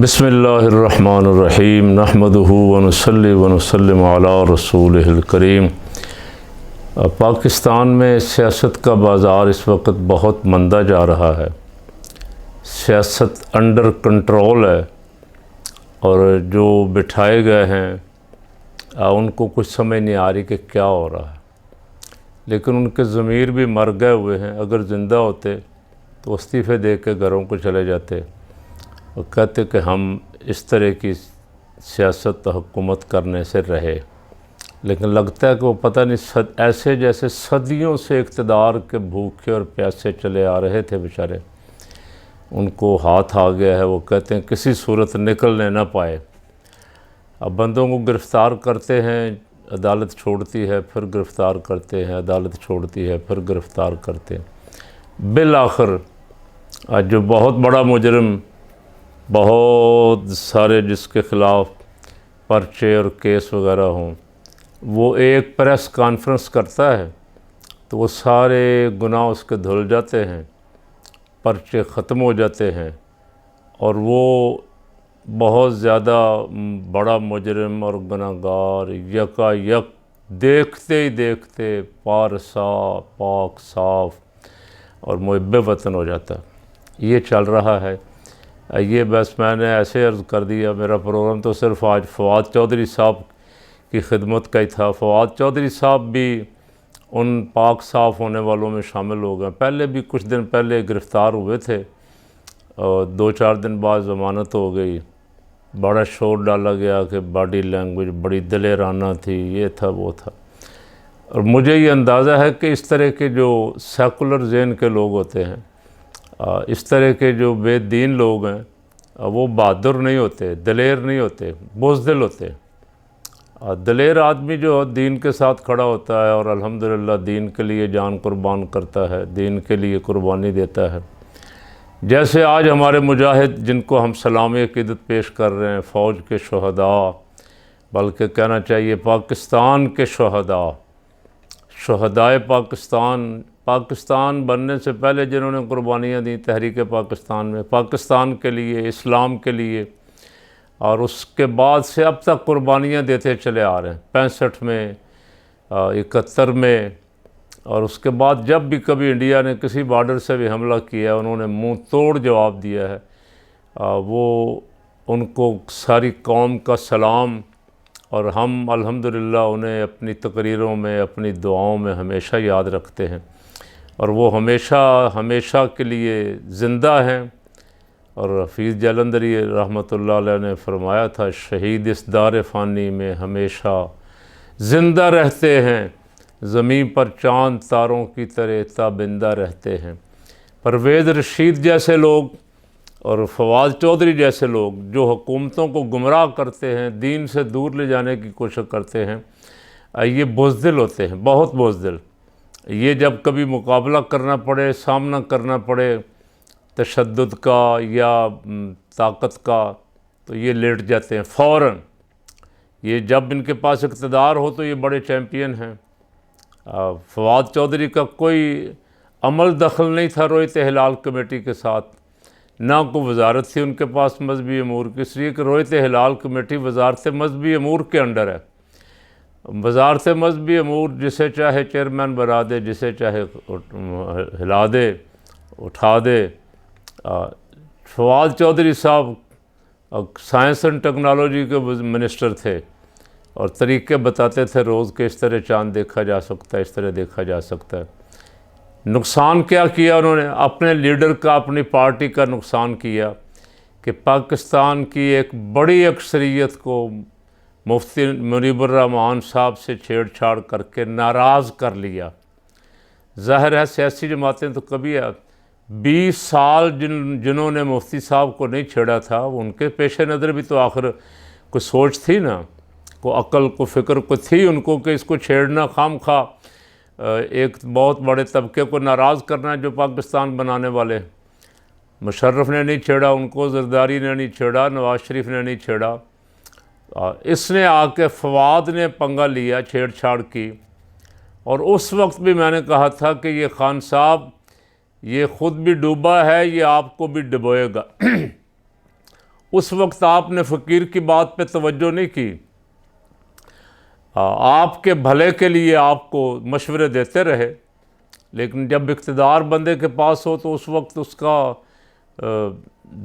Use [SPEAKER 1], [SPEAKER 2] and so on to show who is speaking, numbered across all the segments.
[SPEAKER 1] بسم اللہ الرحمن الرحیم نحمدہ ونصلی ونسلم علی رسولہ الکریم۔ پاکستان میں سیاست کا بازار اس وقت بہت مندہ جا رہا ہے۔ سیاست انڈر کنٹرول ہے اور جو بٹھائے گئے ہیں ان کو کچھ سمجھ نہیں آ رہی کہ کیا ہو رہا ہے، لیکن ان کے ضمیر بھی مر گئے ہوئے ہیں۔ اگر زندہ ہوتے تو استعفے دے کے گھروں کو چلے جاتے اور کہتے کہ ہم اس طرح کی سیاست و حکومت کرنے سے رہے، لیکن لگتا ہے کہ وہ پتہ نہیں ایسے جیسے صدیوں سے اقتدار کے بھوکے اور پیاسے چلے آ رہے تھے بیچارے، ان کو ہاتھ آ گیا ہے۔ وہ کہتے ہیں کسی صورت نکلنے نہ پائے۔ اب بندوں کو گرفتار کرتے ہیں، عدالت چھوڑتی ہے، پھر گرفتار کرتے ہیں، عدالت چھوڑتی ہے، پھر گرفتار کرتے ہیں۔ بالآخر جو بہت بڑا مجرم، بہت سارے جس کے خلاف پرچے اور کیس وغیرہ ہوں، وہ ایک پریس کانفرنس کرتا ہے تو وہ سارے گناہ اس کے دھل جاتے ہیں، پرچے ختم ہو جاتے ہیں، اور وہ بہت زیادہ بڑا مجرم اور گناہگار یکا یک دیکھتے ہی دیکھتے پارسا پاک صاف اور محب وطن ہو جاتا ہے۔ یہ چل رہا ہے۔ یہ بس میں نے ایسے عرض کر دیا، میرا پروگرام تو صرف آج فواد چودھری صاحب کی خدمت کا ہی تھا۔ فواد چودھری صاحب بھی ان پاک صاف ہونے والوں میں شامل ہو گئے۔ پہلے بھی کچھ دن پہلے گرفتار ہوئے تھے اور 2-4 دن بعد ضمانت ہو گئی۔ بڑا شور ڈالا گیا کہ باڈی لینگویج بڑی دلیرانہ تھی، یہ تھا وہ تھا۔ اور مجھے یہ اندازہ ہے کہ اس طرح کے جو سیکولر ذہن کے لوگ ہوتے ہیں، اس طرح کے جو بے دین لوگ ہیں، وہ بہادر نہیں ہوتے، دلیر نہیں ہوتے، بزدل ہوتے۔ دلیر آدمی جو دین کے ساتھ کھڑا ہوتا ہے اور الحمدللہ دین کے لیے جان قربان کرتا ہے، دین کے لیے قربانی دیتا ہے۔ جیسے آج ہمارے مجاہد جن کو ہم سلام عقیدت پیش کر رہے ہیں، فوج کے شہداء، بلکہ کہنا چاہیے پاکستان کے شہداء، شہدائے پاکستان بننے سے پہلے جنہوں نے قربانیاں دیں تحریک پاکستان میں، پاکستان کے لیے، اسلام کے لیے، اور اس کے بعد سے اب تک قربانیاں دیتے چلے آ رہے ہیں، 65 میں، 71 میں، اور اس کے بعد جب بھی کبھی انڈیا نے کسی بارڈر سے بھی حملہ کیا انہوں نے منہ توڑ جواب دیا ہے۔ وہ ان کو ساری قوم کا سلام، اور ہم الحمدللہ انہیں اپنی تقریروں میں، اپنی دعاؤں میں ہمیشہ یاد رکھتے ہیں، اور وہ ہمیشہ کے لیے زندہ ہیں۔ اور حفیظ جلندری رحمۃ اللہ علیہ نے فرمایا تھا، شہید اس دار فانی میں ہمیشہ زندہ رہتے ہیں، زمین پر چاند تاروں کی طرح تابندہ رہتے ہیں۔ پرویز رشید جیسے لوگ اور فواد چودھری جیسے لوگ جو حکومتوں کو گمراہ کرتے ہیں، دین سے دور لے جانے کی کوشش کرتے ہیں، یہ بزدل ہوتے ہیں، بہت بزدل۔ یہ جب کبھی مقابلہ کرنا پڑے، سامنا کرنا پڑے تشدد کا یا طاقت کا، تو یہ لیٹ جاتے ہیں فوراً۔ یہ جب ان کے پاس اقتدار ہو تو یہ بڑے چیمپئن ہیں۔ فواد چودھری کا کوئی عمل دخل نہیں تھا رویت ہلال کمیٹی کے ساتھ، نہ کوئی وزارت تھی ان کے پاس مذہبی امور کی، اس لیے کہ رویت ہلال کمیٹی وزارت مذہبی امور کے انڈر ہے۔ وزارت مذہبی امور جسے چاہے چیئرمین بنا دے، جسے چاہے ہلا دے، اٹھا دے۔ فواد چودھری صاحب سائنس اینڈ ٹیکنالوجی کے منسٹر تھے اور طریقے بتاتے تھے روز کہ اس طرح چاند دیکھا جا سکتا ہے، اس طرح دیکھا جا سکتا ہے۔ نقصان کیا کیا انہوں نے؟ اپنے لیڈر کا، اپنی پارٹی کا نقصان کیا کہ پاکستان کی ایک بڑی اکثریت کو مفتی منیب الرحمان صاحب سے چھیڑ چھاڑ کر کے ناراض کر لیا۔ ظاہر ہے سیاسی جماعتیں تو کبھی 20 سال جنہوں نے مفتی صاحب کو نہیں چھیڑا تھا، ان کے پیش نظر بھی تو آخر کوئی سوچ تھی نا، کوئی عقل، کوئی فکر کو تھی ان کو کہ اس کو چھیڑنا خام خواہ ایک بہت بڑے طبقے کو ناراض کرنا ہے جو پاکستان بنانے والے۔ مشرف نے نہیں چھیڑا ان کو، زرداری نے نہیں چھیڑا، نواز شریف نے نہیں چھیڑا، اس نے آ کے فواد نے پنگا لیا، چھیڑ چھاڑ کی۔ اور اس وقت بھی میں نے کہا تھا کہ یہ خان صاحب یہ خود بھی ڈوبا ہے، یہ آپ کو بھی ڈبوئے گا۔ اس وقت آپ نے فقیر کی بات پہ توجہ نہیں کی، آپ کے بھلے کے لیے آپ کو مشورے دیتے رہے، لیکن جب اقتدار بندے کے پاس ہو تو اس وقت اس کا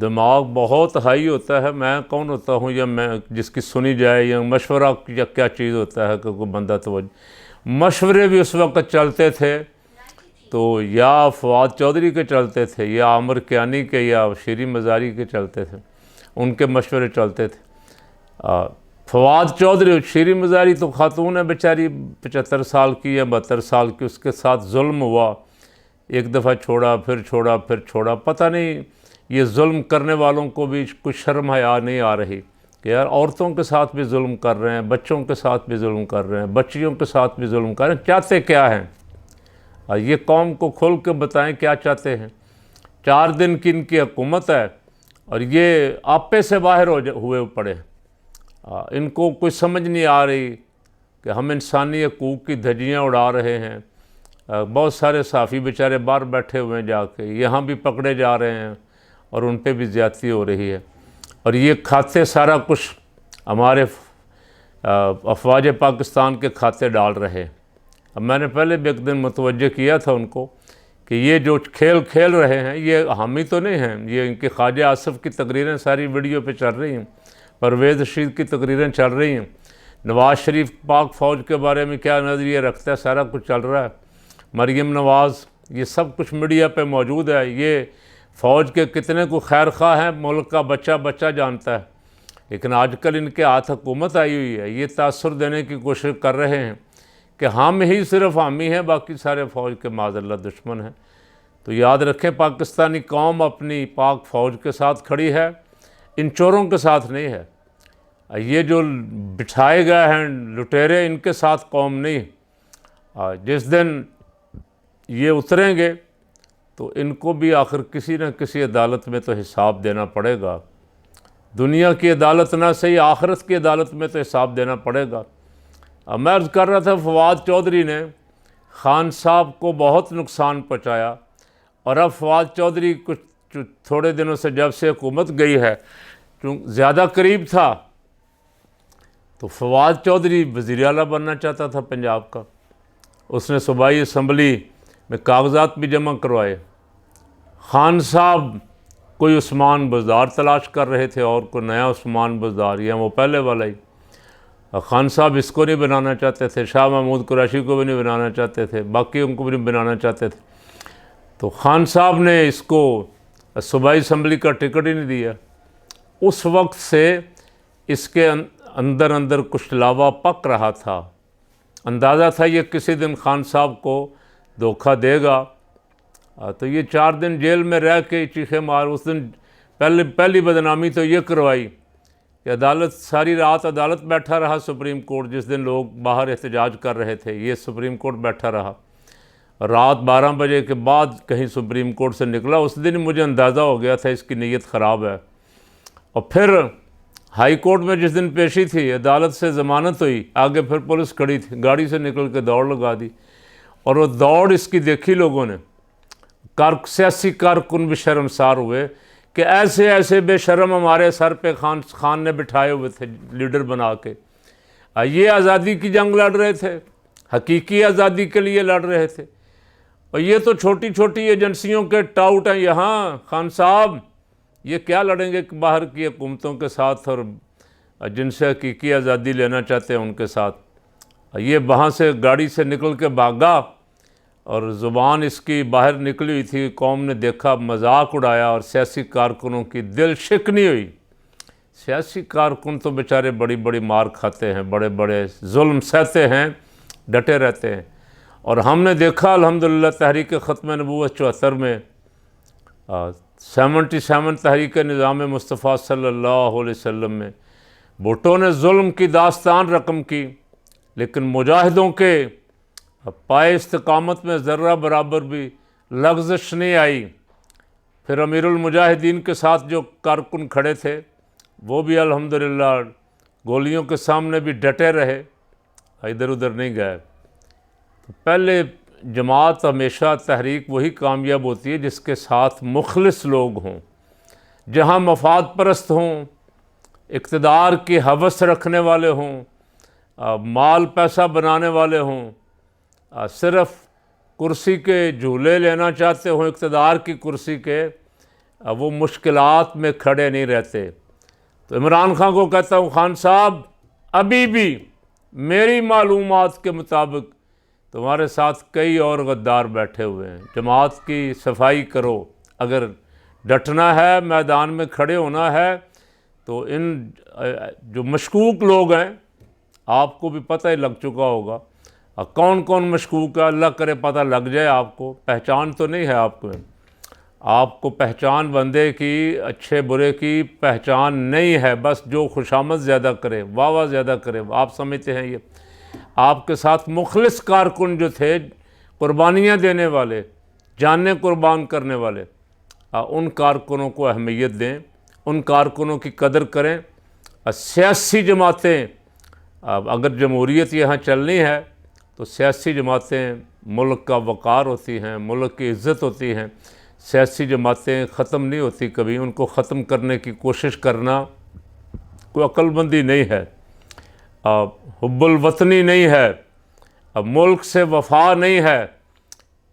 [SPEAKER 1] دماغ بہت ہائی ہوتا ہے، میں کون ہوتا ہوں یا میں جس کی سنی جائے، یا مشورہ یا کیا چیز ہوتا ہے کہ کوئی بندہ توجہ۔ مشورے بھی اس وقت چلتے تھے تو یا فواد چودھری کے چلتے تھے، یا عامر کیانی کے، یا شیریں مزاری کے چلتے تھے، ان کے مشورے چلتے تھے۔ فواد چودھری، شیریں مزاری تو خاتون ہے بیچاری 75 سال کی یا 72 سال کی، اس کے ساتھ ظلم ہوا، ایک دفعہ چھوڑا پھر چھوڑا پھر چھوڑا، پتہ نہیں یہ ظلم کرنے والوں کو بھی کچھ شرم حیا نہیں آ رہی کہ یار عورتوں کے ساتھ بھی ظلم کر رہے ہیں، بچوں کے ساتھ بھی ظلم کر رہے ہیں، بچیوں کے ساتھ بھی ظلم کر رہے ہیں، چاہتے کیا ہیں؟ یہ قوم کو کھل کے بتائیں کیا چاہتے ہیں۔ 4 دن کی ان کی حکومت ہے اور یہ آپے سے باہر ہوئے پڑے ہیں۔ ان کو کوئی سمجھ نہیں آ رہی کہ ہم انسانی حقوق کی دھجیاں اڑا رہے ہیں۔ بہت سارے صحافی بیچارے باہر بیٹھے ہوئے ہیں، جا کے یہاں بھی پکڑے جا رہے ہیں اور ان پہ بھی زیادتی ہو رہی ہے، اور یہ کھاتے سارا کچھ ہمارے افواج پاکستان کے کھاتے ڈال رہے ہیں۔ اب میں نے پہلے بھی ایک دن متوجہ کیا تھا ان کو کہ یہ جو کھیل کھیل رہے ہیں یہ حامی تو نہیں ہیں، یہ ان کے خواجہ آصف کی تقریریں ساری ویڈیو پہ چل رہی ہیں، پرویز رشید کی تقریریں چل رہی ہیں، نواز شریف پاک فوج کے بارے میں کیا نظریہ رکھتا ہے سارا کچھ چل رہا ہے، مریم نواز، یہ سب کچھ میڈیا پہ موجود ہے۔ یہ فوج کے کتنے کو خیر خواہ ہیں ملک کا بچہ بچہ جانتا ہے، لیکن آج کل ان کے ہاتھ حکومت آئی ہوئی ہے، یہ تاثر دینے کی کوشش کر رہے ہیں کہ ہم ہی صرف حامی ہیں، باقی سارے فوج کے معاذ اللہ دشمن ہیں۔ تو یاد رکھیں پاکستانی قوم اپنی پاک فوج کے ساتھ کھڑی ہے، ان چوروں کے ساتھ نہیں ہے۔ یہ جو بٹھائے گئے ہیں لٹیرے، ان کے ساتھ قوم نہیں۔ جس دن یہ اتریں گے تو ان کو بھی آخر کسی نہ کسی عدالت میں تو حساب دینا پڑے گا، دنیا کی عدالت نہ صحیح آخرت کی عدالت میں تو حساب دینا پڑے گا۔ میں عرض کر رہا تھا فواد چودھری نے خان صاحب کو بہت نقصان پہنچایا، اور اب فواد چودھری کچھ تھوڑے دنوں سے جب سے حکومت گئی ہے چونکہ زیادہ قریب تھا، تو فواد چودھری وزیر اعلیٰ بننا چاہتا تھا پنجاب کا۔ اس نے صوبائی اسمبلی میں کاغذات بھی جمع کروائے۔ خان صاحب کوئی عثمان بزدار تلاش کر رہے تھے، اور کوئی نیا عثمان بزدار، یا وہ پہلے والا ہی۔ خان صاحب اس کو نہیں بنانا چاہتے تھے، شاہ محمود قریشی کو بھی نہیں بنانا چاہتے تھے، باقی ان کو بھی نہیں بنانا چاہتے تھے، تو خان صاحب نے اس کو صوبائی اسمبلی کا ٹکٹ ہی نہیں دیا۔ اس وقت سے اس کے اندر اندر کچھ لاوا پک رہا تھا، اندازہ تھا یہ کسی دن خان صاحب کو دھوکہ دے گا، تو یہ 4 دن جیل میں رہ کے چیخے مار، اس دن پہلی بدنامی تو یہ کروائی کہ عدالت ساری رات عدالت بیٹھا رہا، سپریم کورٹ جس دن لوگ باہر احتجاج کر رہے تھے یہ سپریم کورٹ بیٹھا رہا، رات 12 بجے کے بعد کہیں سپریم کورٹ سے نکلا، اس دن مجھے اندازہ ہو گیا تھا اس کی نیت خراب ہے۔ اور پھر ہائی کورٹ میں جس دن پیشی تھی، عدالت سے ضمانت ہوئی، آگے پھر پولیس کھڑی تھی، گاڑی سے نکل کے دوڑ لگا دی، اور وہ دوڑ اس کی دیکھی لوگوں نے، سیاسی کارکن بھی شرمسار ہوئے کہ ایسے ایسے بے شرم ہمارے سر پہ خان نے بٹھائے ہوئے تھے لیڈر بنا کے، یہ آزادی کی جنگ لڑ رہے تھے، حقیقی آزادی کے لیے لڑ رہے تھے، اور یہ تو چھوٹی چھوٹی ایجنسیوں کے ٹاؤٹ ہیں یہاں، خان صاحب یہ کیا لڑیں گے باہر کی حکومتوں کے ساتھ، اور جن سے حقیقی آزادی لینا چاہتے ہیں ان کے ساتھ۔ یہ وہاں سے گاڑی سے نکل کے بھاگا، اور زبان اس کی باہر نکلی ہوئی تھی، قوم نے دیکھا، مذاق اڑایا، اور سیاسی کارکنوں کی دل شکنی ہوئی۔ سیاسی کارکن تو بیچارے بڑی بڑی مار کھاتے ہیں، بڑے بڑے ظلم سہتے ہیں، ڈٹے رہتے ہیں، اور ہم نے دیکھا الحمدللہ تحریک ختم نبوت 74 میں 77 تحریک نظام مصطفیٰ صلی اللہ علیہ وسلم میں بھٹو نے ظلم کی داستان رقم کی، لیکن مجاہدوں کے پائے استقامت میں ذرہ برابر بھی لغزش نہیں آئی۔ پھر امیر المجاہدین کے ساتھ جو کارکن کھڑے تھے وہ بھی الحمدللہ گولیوں کے سامنے بھی ڈٹے رہے، ادھر ادھر نہیں گئے۔ تو پہلے جماعت ہمیشہ تحریک وہی کامیاب ہوتی ہے جس کے ساتھ مخلص لوگ ہوں، جہاں مفاد پرست ہوں اقتدار کی ہوس رکھنے والے ہوں، مال پیسہ بنانے والے ہوں، صرف کرسی کے جھولے لینا چاہتے ہوں اقتدار کی کرسی کے، وہ مشکلات میں کھڑے نہیں رہتے۔ تو عمران خان کو کہتا ہوں، خان صاحب ابھی بھی میری معلومات کے مطابق تمہارے ساتھ کئی اور غدار بیٹھے ہوئے ہیں، جماعت کی صفائی کرو، اگر ڈٹنا ہے، میدان میں کھڑے ہونا ہے تو ان جو مشکوک لوگ ہیں، آپ کو بھی پتہ ہی لگ چکا ہوگا کون کون مشکوک ہے، اللہ کرے پتہ لگ جائے آپ کو، پہچان تو نہیں ہے آپ کو پہچان بندے کی، اچھے برے کی پہچان نہیں ہے، بس جو خوشامد زیادہ کرے، واہ واہ زیادہ کرے، آپ سمجھتے ہیں یہ آپ کے ساتھ مخلص کارکن جو تھے، قربانیاں دینے والے، جانیں قربان کرنے والے، ان کارکنوں کو اہمیت دیں، ان کارکنوں کی قدر کریں۔ سیاسی جماعتیں، اگر جمہوریت یہاں چلنی ہے تو سیاسی جماعتیں ملک کا وقار ہوتی ہیں، ملک کی عزت ہوتی ہیں، سیاسی جماعتیں ختم نہیں ہوتی کبھی، ان کو ختم کرنے کی کوشش کرنا کوئی عقل مندی نہیں ہے، حب الوطنی نہیں ہے، ملک سے وفا نہیں ہے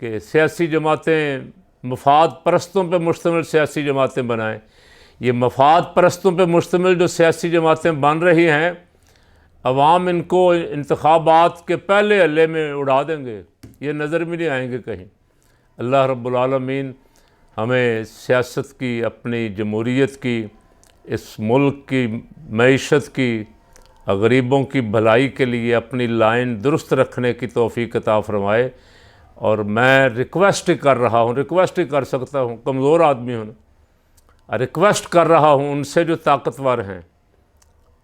[SPEAKER 1] کہ سیاسی جماعتیں مفاد پرستوں پہ مشتمل سیاسی جماعتیں بنائیں۔ یہ مفاد پرستوں پہ مشتمل جو سیاسی جماعتیں بن رہی ہیں، عوام ان کو انتخابات کے پہلے ہلے میں اڑا دیں گے، یہ نظر بھی نہیں آئیں گے کہیں۔ اللہ رب العالمین ہمیں سیاست کی، اپنی جمہوریت کی، اس ملک کی معیشت کی، غریبوں کی بھلائی کے لیے اپنی لائن درست رکھنے کی توفیق عطا فرمائے۔ اور میں ریکویسٹ کر رہا ہوں، ریکویسٹ ہی کر سکتا ہوں، کمزور آدمی ہوں، ریکویسٹ کر رہا ہوں ان سے جو طاقتور ہیں،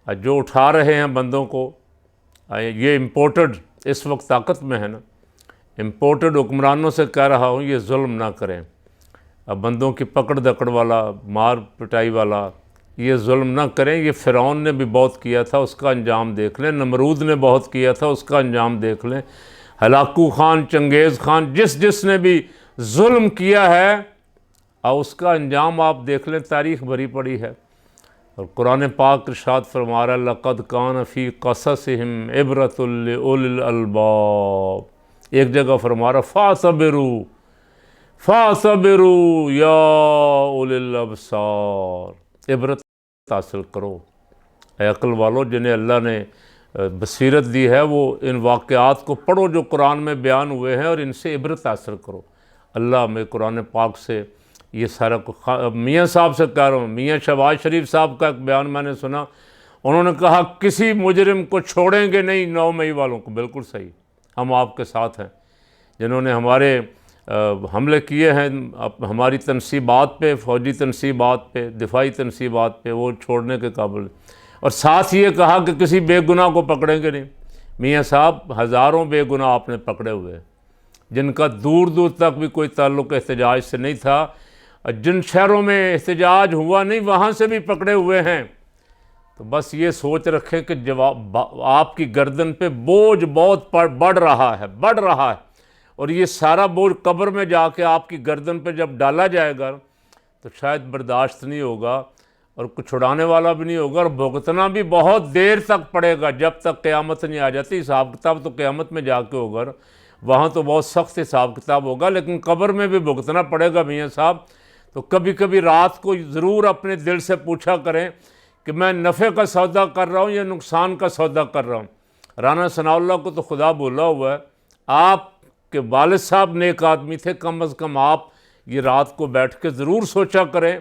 [SPEAKER 1] جو اٹھا رہے ہیں بندوں کو، یہ امپورٹڈ اس وقت طاقت میں ہے نا، امپورٹڈ حکمرانوں سے کہہ رہا ہوں یہ ظلم نہ کریں، بندوں کی پکڑ دکڑ والا، مار پٹائی والا یہ ظلم نہ کریں۔ یہ فرعون نے بھی بہت کیا تھا، اس کا انجام دیکھ لیں، نمرود نے بہت کیا تھا، اس کا انجام دیکھ لیں، ہلاکو خان، چنگیز خان، جس نے بھی ظلم کیا ہے اس کا انجام آپ دیکھ لیں، تاریخ بھری پڑی ہے۔ اور قرآن پاک ارشاد فرما رہا ہے لَقَدْ كَانَ فِي قَصَصِهِمْ عِبْرَةٌ لِأُولِي الْأَلْبَابِ، ایک جگہ فرما رہا فَاصْبِرُوا یا اُولِي الْأَبْصَارِ، عبرت حاصل کرو اے عقل والو، جنہیں اللہ نے بصیرت دی ہے، وہ ان واقعات کو پڑھو جو قرآن میں بیان ہوئے ہیں اور ان سے عبرت حاصل کرو۔ اللہ میں قرآن پاک سے یہ سارا میاں صاحب سے کہہ رہا ہوں، میاں شہباز شریف صاحب کا ایک بیان میں نے سنا، انہوں نے کہا کسی مجرم کو چھوڑیں گے نہیں 9 مئی والوں کو، بالکل صحیح، ہم آپ کے ساتھ ہیں، جنہوں نے ہمارے حملے کیے ہیں ہماری تنصیبات پہ، فوجی تنصیبات پہ، دفاعی تنصیبات پہ، وہ چھوڑنے کے قابل، اور ساتھ یہ کہا کہ کسی بے گناہ کو پکڑیں گے نہیں۔ میاں صاحب ہزاروں بے گناہ آپ نے پکڑے ہوئے ہیں، جن کا دور دور تک بھی کوئی تعلق احتجاج سے نہیں تھا، جن شہروں میں احتجاج ہوا نہیں وہاں سے بھی پکڑے ہوئے ہیں۔ تو بس یہ سوچ رکھیں کہ آپ کی گردن پہ بوجھ بہت بڑھ رہا ہے، اور یہ سارا بوجھ قبر میں جا کے آپ کی گردن پہ جب ڈالا جائے گا تو شاید برداشت نہیں ہوگا، اور کچھ چھڑانے والا بھی نہیں ہوگا، اور بھگتنا بھی بہت دیر تک پڑے گا، جب تک قیامت نہیں آ جاتی۔ حساب کتاب تو قیامت میں جا کے ہوگا، وہاں تو بہت سخت حساب کتاب ہوگا، لیکن قبر میں بھی بھگتنا پڑے گا میاں صاحب۔ تو کبھی کبھی رات کو ضرور اپنے دل سے پوچھا کریں کہ میں نفع کا سودا کر رہا ہوں یا نقصان کا سودا کر رہا ہوں۔ رانا ثناء اللہ کو تو خدا بولا ہوا ہے، آپ کے والد صاحب نیک آدمی تھے، کم از کم آپ یہ رات کو بیٹھ کے ضرور سوچا کریں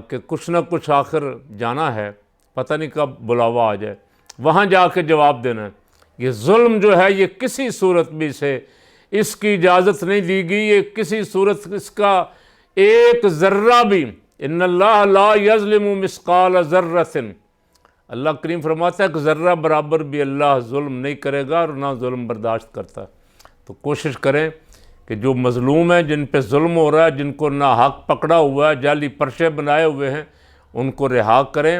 [SPEAKER 1] کہ کچھ نہ کچھ آخر جانا ہے، پتہ نہیں کب بلاوا آ جائے، وہاں جا کے جواب دینا ہے۔ یہ ظلم جو ہے یہ کسی صورت بھی سے اس کی اجازت نہیں دی گئی، یہ کسی صورت اس کا ایک ذرہ بھی، ان اللہ لا یظلم مثقال ذرۃ، اللہ کریم فرماتا ہے کہ ذرہ برابر بھی اللہ ظلم نہیں کرے گا اور نہ ظلم برداشت کرتا ہے۔ تو کوشش کریں کہ جو مظلوم ہیں، جن پہ ظلم ہو رہا ہے، جن کو ناحق پکڑا ہوا ہے، جعلی پرچے بنائے ہوئے ہیں، ان کو رہا کریں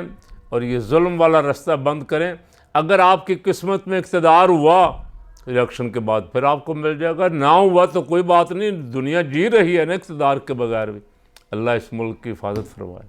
[SPEAKER 1] اور یہ ظلم والا رستہ بند کریں۔ اگر آپ کی قسمت میں اقتدار ہوا الیکشن کے بعد پھر آپ کو مل جائے گا، نہ ہوا تو کوئی بات نہیں، دنیا جی رہی ہے نا اقتدار کے بغیر بھی۔ اللہ اس ملک کی حفاظت فرمائے۔